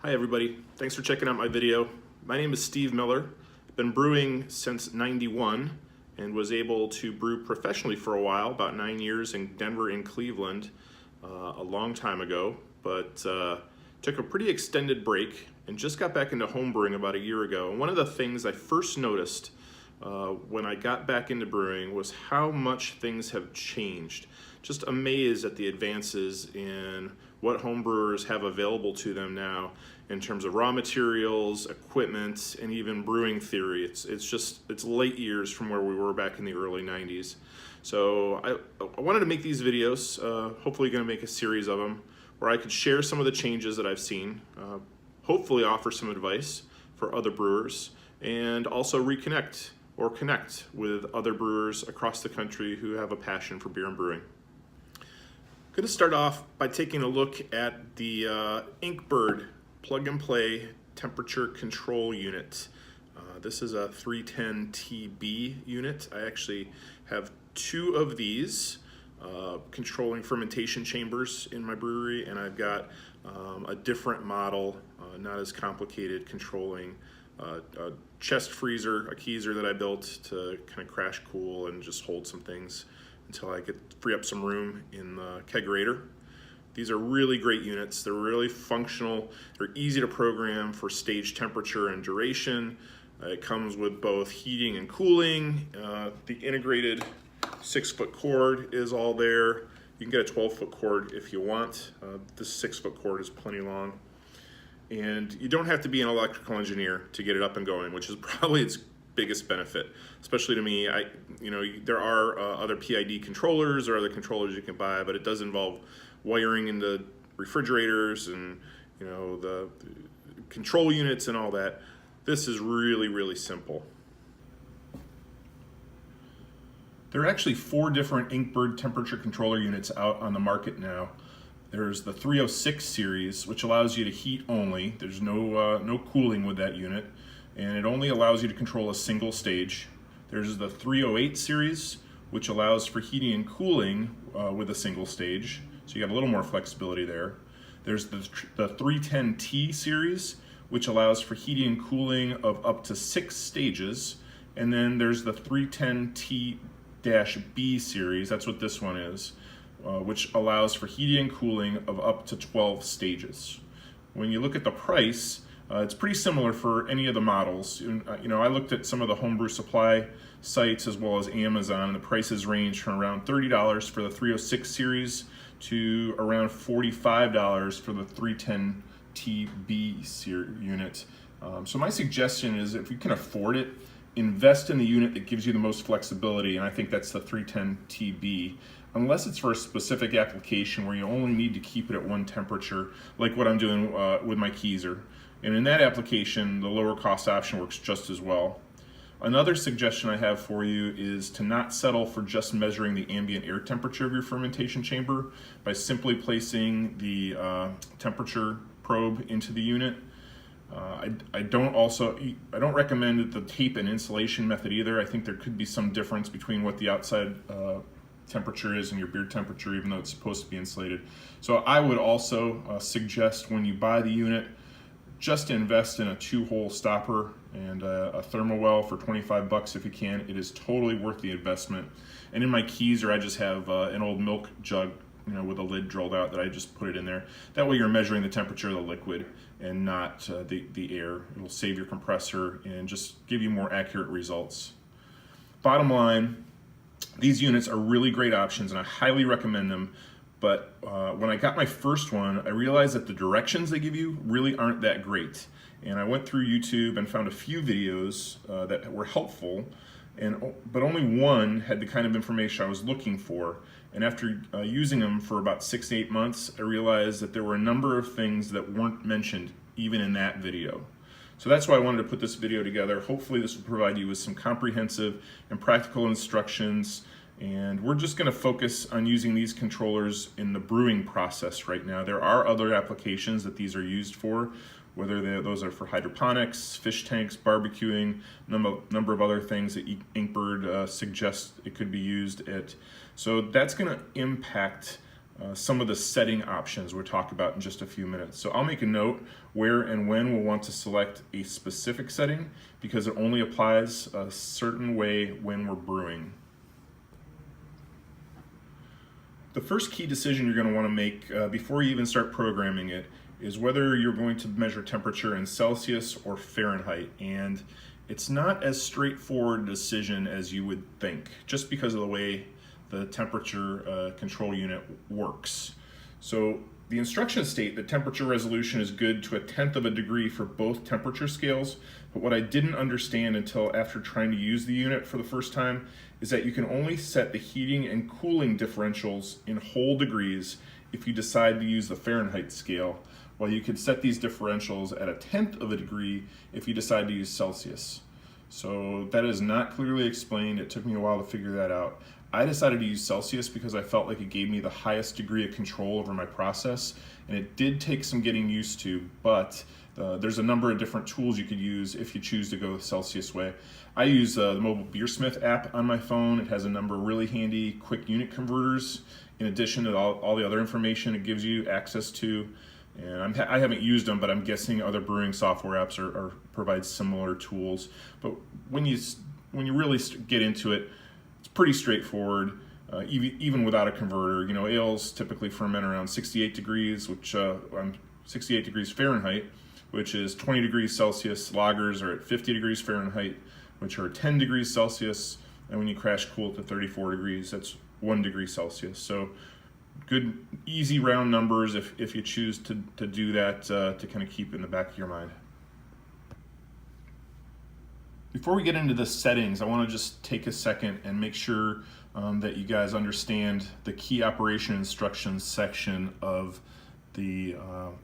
Hi everybody, thanks for checking out my video. My name is Steve Miller. I've been brewing since '91 and was able to brew professionally for a while, about 9 years in Denver and Cleveland a long time ago, but took a pretty extended break and just got back into home brewing about a year ago. And one of the things I first noticed when I got back into brewing was how much things have changed. Just amazed at the advances in what home brewers have available to them now in terms of raw materials, equipment, and even brewing theory. It's late years from where we were back in the early 90s. So I wanted to make these videos, hopefully going to make a series of them, where I could share some of the changes that I've seen, hopefully offer some advice for other brewers, and also reconnect or connect with other brewers across the country who have a passion for beer and brewing. I'm going to start off by taking a look at the Inkbird plug-and-play temperature control unit. This is a 310T-B unit. I actually have two of these controlling fermentation chambers in my brewery, and I've got a different model, not as complicated, controlling a chest freezer, a keezer that I built to kind of crash cool and just hold some things until I could free up some room in the kegerator. These are really great units. They're really functional. They're easy to program for stage temperature and duration. It comes with both heating and cooling. The integrated 6-foot cord is all there. You can get a 12-foot cord if you want. This 6-foot cord is plenty long. And you don't have to be an electrical engineer to get it up and going, which is probably its biggest benefit, especially to me. There are other PID controllers or other controllers you can buy, but it does involve wiring into refrigerators and the control units and all that. This is really, really simple. There are actually 4 different Inkbird temperature controller units out on the market now. There's the 306 series, which allows you to heat only. There's no cooling with that unit, and it only allows you to control a single stage. There's the 308 series, which allows for heating and cooling with a single stage, so you got a little more flexibility there. There's the 310T series, which allows for heating and cooling of up to 6 stages, and then there's the 310T-B series, that's what this one is, which allows for heating and cooling of up to 12 stages. When you look at the price, it's pretty similar for any of the models. I looked at some of the homebrew supply sites as well as Amazon, and the prices range from around $30 for the 306 series to around $45 for the 310T-B unit. So my suggestion is, if you can afford it, invest in the unit that gives you the most flexibility, and I think that's the 310T-B. Unless it's for a specific application where you only need to keep it at one temperature, like what I'm doing with my keezer. And in that application, the lower cost option works just as well. Another suggestion I have for you is to not settle for just measuring the ambient air temperature of your fermentation chamber by simply placing the temperature probe into the unit. I don't recommend the tape and insulation method either. I think there could be some difference between what the outside temperature is and your beer temperature, even though it's supposed to be insulated. So I would also suggest, when you buy the unit, just invest in a 2-hole stopper and a thermal well for 25 bucks if you can. It is totally worth the investment. And in my keezer, I just have an old milk jug, with a lid drilled out, that I just put it in there. That way you're measuring the temperature of the liquid and not the air. It'll save your compressor and just give you more accurate results. Bottom line, these units are really great options and I highly recommend them. But when I got my first one, I realized that the directions they give you really aren't that great. And I went through YouTube and found a few videos that were helpful, but only one had the kind of information I was looking for. And after using them for about 6 to 8 months, I realized that there were a number of things that weren't mentioned even in that video. So that's why I wanted to put this video together. Hopefully this will provide you with some comprehensive and practical instructions. And we're just going to focus on using these controllers in the brewing process right now. There are other applications that these are used for, whether those are for hydroponics, fish tanks, barbecuing, number of other things that Inkbird suggests it could be used at. So that's going to impact some of the setting options we'll talk about in just a few minutes. So I'll make a note where and when we'll want to select a specific setting because it only applies a certain way when we're brewing. The first key decision you're going to want to make before you even start programming it is whether you're going to measure temperature in Celsius or Fahrenheit. And it's not as straightforward a decision as you would think, just because of the way the temperature control unit works. So the instructions state that temperature resolution is good to 1/10 of a degree for both temperature scales, but what I didn't understand until after trying to use the unit for the first time is that you can only set the heating and cooling differentials in whole degrees if you decide to use the Fahrenheit scale, while you could set these differentials at 1/10 of a degree if you decide to use Celsius. So that is not clearly explained. It took me a while to figure that out. I decided to use Celsius because I felt like it gave me the highest degree of control over my process, and it did take some getting used to, but there's a number of different tools you could use if you choose to go the Celsius way. I use the mobile Beersmith app on my phone. It has a number of really handy quick unit converters in addition to all the other information it gives you access to. And I haven't used them, but I'm guessing other brewing software apps provide similar tools. But when you really get into it, it's pretty straightforward, even without a converter. You know, ales typically ferment around 68 degrees, 68 degrees Fahrenheit, which is 20 degrees Celsius. Lagers are at 50 degrees Fahrenheit, which are 10 degrees Celsius. And when you crash cool it to 34 degrees, that's 1 degree Celsius. So good, easy round numbers if you choose to do that to kind of keep in the back of your mind. Before we get into the settings, I want to just take a second and make sure that you guys understand the key operation instructions section of the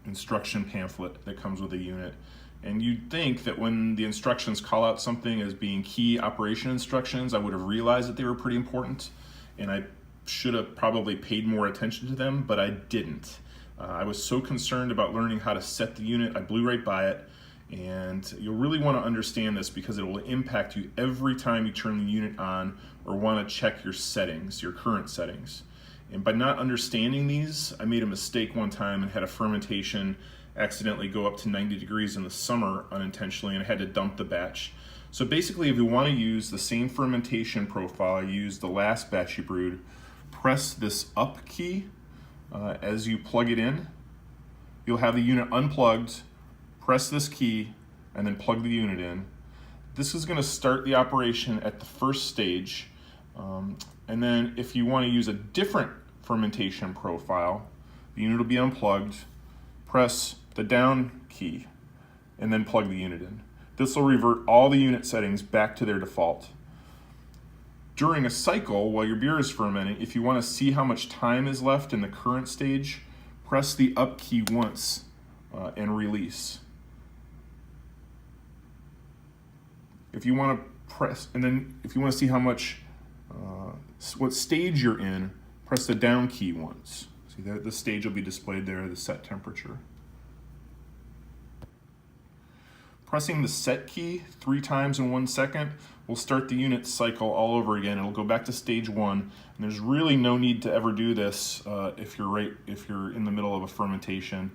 instruction pamphlet that comes with the unit. And you'd think that when the instructions call out something as being key operation instructions, I would have realized that they were pretty important, and I should have probably paid more attention to them, but I didn't. I was so concerned about learning how to set the unit, I blew right by it. And you'll really want to understand this because it will impact you every time you turn the unit on or want to check your settings, your current settings. And by not understanding these, I made a mistake one time and had a fermentation accidentally go up to 90 degrees in the summer unintentionally, and I had to dump the batch. So basically, if you want to use the same fermentation profile I used the last batch you brewed, press this up key as you plug it in. You'll have the unit unplugged. Press this key and then plug the unit in. This is going to start the operation at the first stage. And then if you want to use a different fermentation profile, the unit will be unplugged. Press the down key and then plug the unit in. This will revert all the unit settings back to their default. During a cycle, while your beer is fermenting, if you want to see how much time is left in the current stage, press the up key once and release. If you want to press, and then if you want to see how much, what stage you're in, press the down key once. See that the stage will be displayed there, the set temperature. Pressing the set key 3 times in 1 second will start the unit cycle all over again. It'll go back to stage 1, and there's really no need to ever do this if you're in the middle of a fermentation.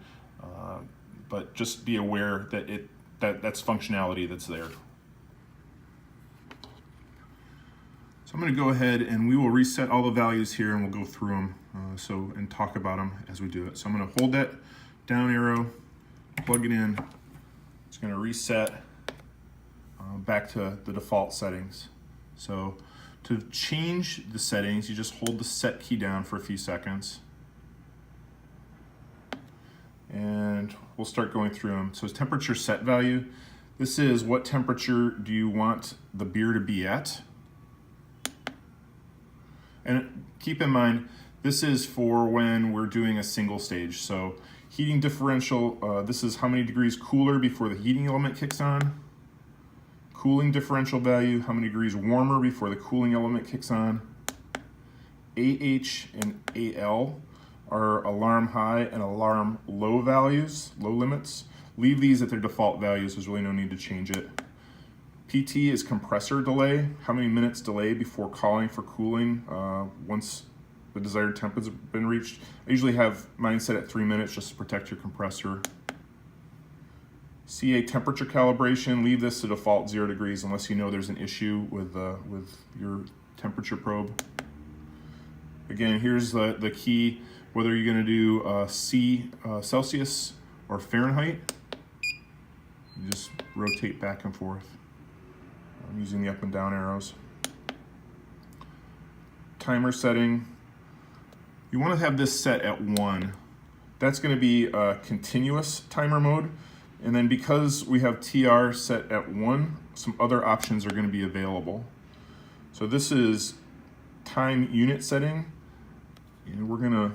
But just be aware that that's functionality that's there. So I'm going to go ahead and we will reset all the values here, and we'll go through them and talk about them as we do it. So I'm going to hold that down arrow, plug it in. It's going to reset back to the default settings. So to change the settings, you just hold the set key down for a few seconds. And we'll start going through them. So it's temperature set value. This is what temperature do you want the beer to be at. And keep in mind, this is for when we're doing a single stage. So heating differential, this is how many degrees cooler before the heating element kicks on. Cooling differential value, how many degrees warmer before the cooling element kicks on. AH and AL are alarm high and alarm low values, low limits. Leave these at their default values, there's really no need to change it. PT is compressor delay, how many minutes delay before calling for cooling once the desired temp has been reached. I usually have mine set at 3 minutes just to protect your compressor. CA temperature calibration, leave this to default 0 degrees unless you know there's an issue with your temperature probe. Again, here's the key, whether you're going to do Celsius or Fahrenheit. You just rotate back and forth. I'm using the up and down arrows. Timer setting. You want to have this set at 1. That's going to be a continuous timer mode. And then because we have TR set at 1, some other options are going to be available. So this is time unit setting. And we're going to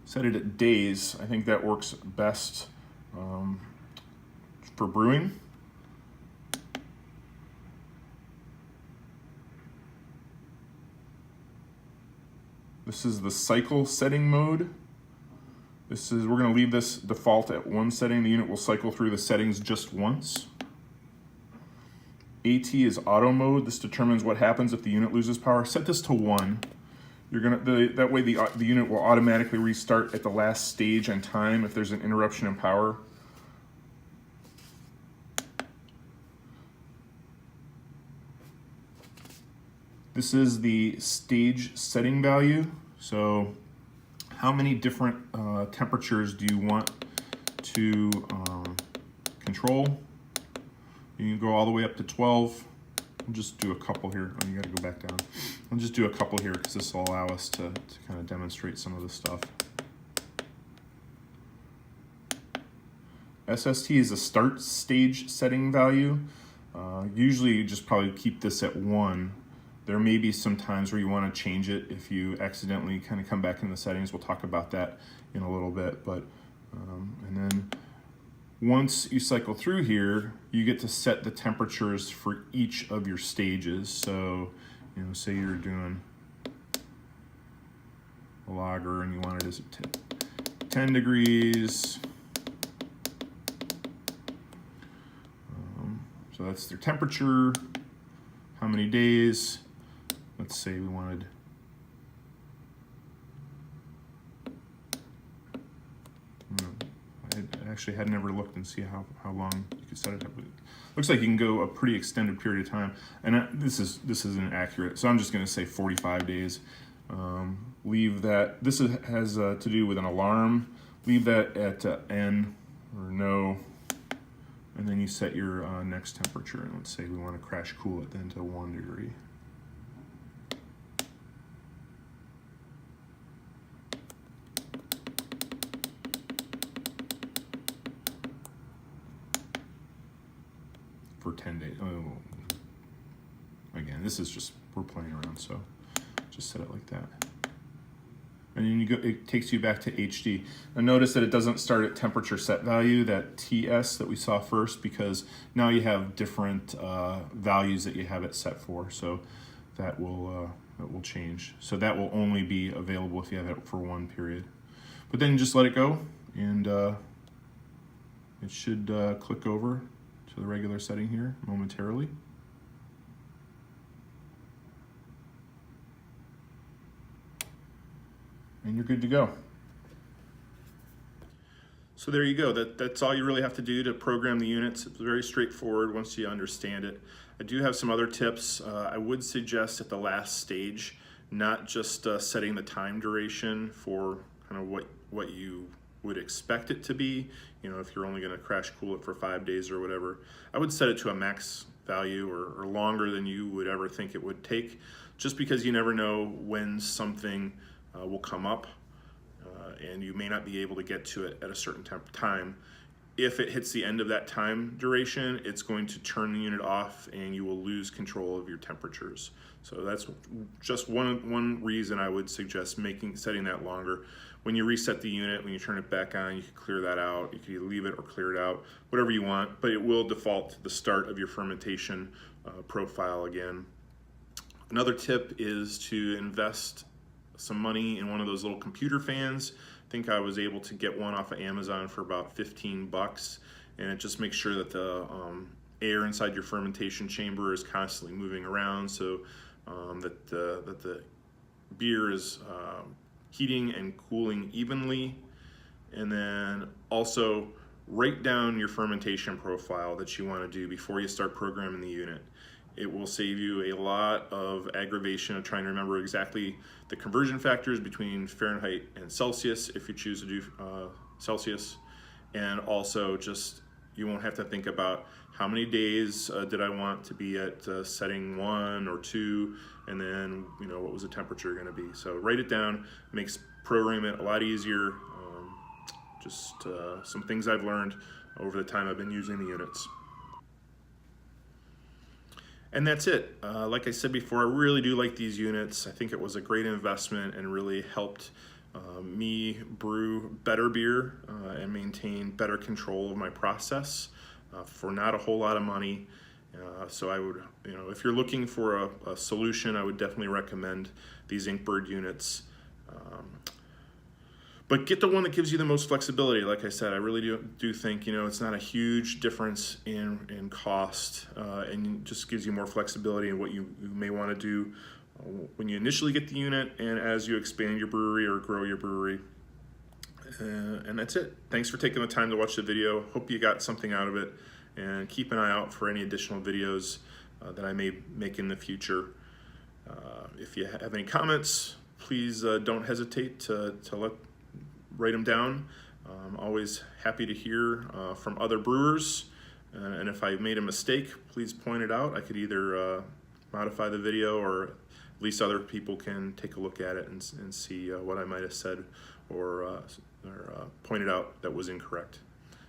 set it at days. I think that works best for brewing. This is the cycle setting mode. We're going to leave this default at 1 setting. The unit will cycle through the settings just once. AT is auto mode. This determines what happens if the unit loses power. Set this to 1. That way the unit will automatically restart at the last stage and time if there's an interruption in power. This is the stage setting value. So how many different temperatures do you want to control? You can go all the way up to 12. I'll just do a couple here. Oh, you gotta go back down. I'll just do a couple here because this will allow us to kind of demonstrate some of this stuff. SST is a start stage setting value. Usually you just probably keep this at 1. There may be some times where you want to change it if you accidentally kind of come back in the settings. We'll talk about that in a little bit. But and then once you cycle through here, you get to set the temperatures for each of your stages. So, say you're doing a lager and you want it as 10 degrees. So that's their temperature. How many days? Let's say we wanted, I actually had never looked and see how long you could set it up. Looks like you can go a pretty extended period of time, and this isn't accurate, so I'm just going to say 45 days. Leave that. This has to do with an alarm. Leave that at N or no, and then you set your next temperature. And let's say we want to crash cool it then to 1 degree. For 10 days. Oh, again, this is just, we're playing around, so just set it like that. And then you go, it takes you back to HD. Now notice that it doesn't start at temperature set value, that TS that we saw first, because now you have different values that you have it set for. So that will change. So that will only be available if you have it for 1 period. But then just let it go, and it should click over to the regular setting here momentarily. And you're good to go. So there you go. That's all you really have to do to program the units. It's very straightforward once you understand it. I do have some other tips. I would suggest at the last stage, not just setting the time duration for kind of what you would expect it to be. If you're only going to crash cool it for 5 days or whatever, I would set it to a max value or longer than you would ever think it would take, just because you never know when something will come up and you may not be able to get to it at a certain time. If it hits the end of that time duration, it's going to turn the unit off and you will lose control of your temperatures. So that's just one reason I would suggest setting that longer. When you reset the unit, when you turn it back on, you can clear that out. You can leave it or clear it out, whatever you want, but it will default to the start of your fermentation profile again. Another tip is to invest some money in one of those little computer fans. I think I was able to get one off of Amazon for about 15 bucks, and it just makes sure that the air inside your fermentation chamber is constantly moving around, so that the beer is heating and cooling evenly. And then also write down your fermentation profile that you want to do before you start programming the unit. It will save you a lot of aggravation of trying to remember exactly the conversion factors between Fahrenheit and Celsius if you choose to do Celsius. And also just, you won't have to think about how many days did I want to be at setting 1 or 2, and then what was the temperature going to be. So write it down, makes programming it a lot easier. Just some things I've learned over the time I've been using the units. And that's it. Like I said before, I really do like these units. I think it was a great investment and really helped me brew better beer and maintain better control of my process for not a whole lot of money. So I would, if you're looking for a solution, I would definitely recommend these Inkbird units. But get the one that gives you the most flexibility. Like I said, I really do think it's not a huge difference in cost, and just gives you more flexibility in what you may want to do when you initially get the unit and as you expand your brewery or grow your brewery. And that's it. Thanks for taking the time to watch the video. Hope you got something out of it, and keep an eye out for any additional videos that I may make in the future. If you have any comments, please don't hesitate to write them down. I'm always happy to hear from other brewers, and if I made a mistake, please point it out. I could either modify the video, or at least other people can take a look at it and see what I might have said or pointed out that was incorrect.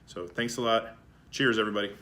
So thanks a lot. Cheers, everybody.